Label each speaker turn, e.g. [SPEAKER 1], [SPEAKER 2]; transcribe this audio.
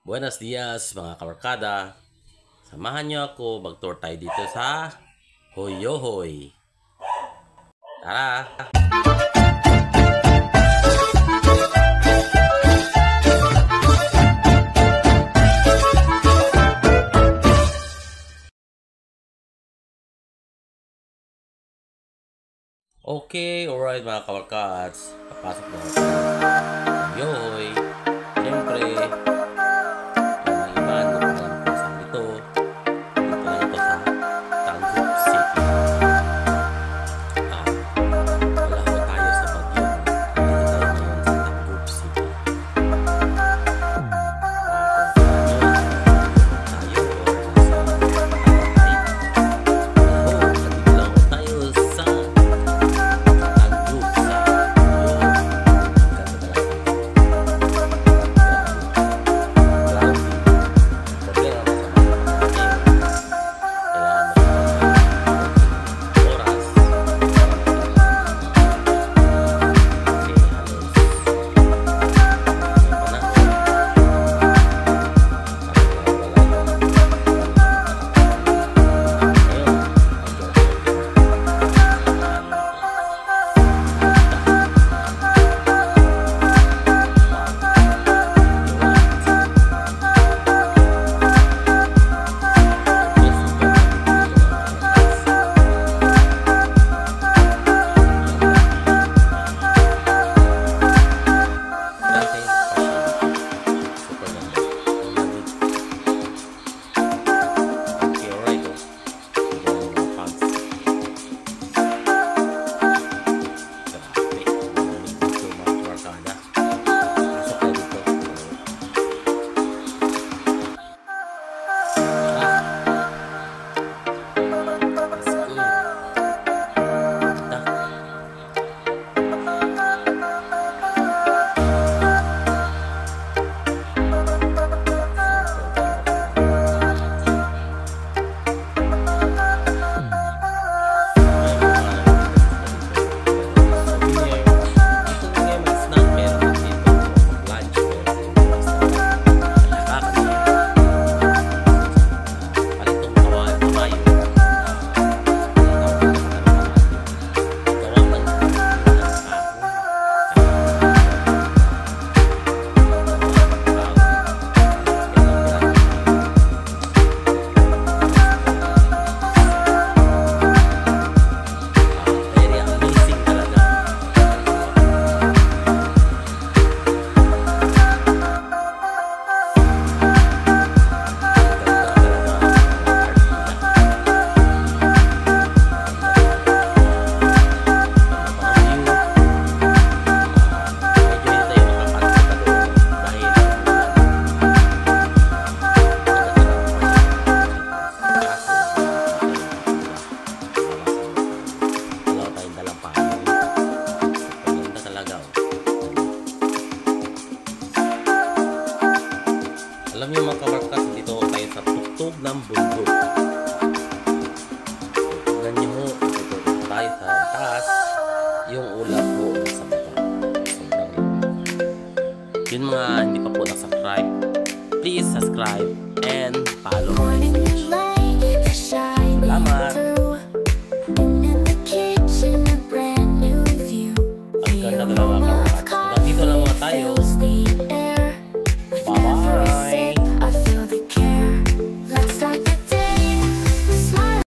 [SPEAKER 1] Buenos dias mga kabarkada. Samahan niyo ako mag-tour tayo dito sa Hoyohoy. Tara! Okay, alright mga kabarkads. Papasok na ako sa Hoyohoy. Siyempre, alam niyo mga kabarkas, dito tayo sa tuktog ng bundok. Tignan niyo mo, dito tayo sa taas, yung ulap po sa baba. Sobrang yun mga hindi pa po na-subscribe, please subscribe and follow.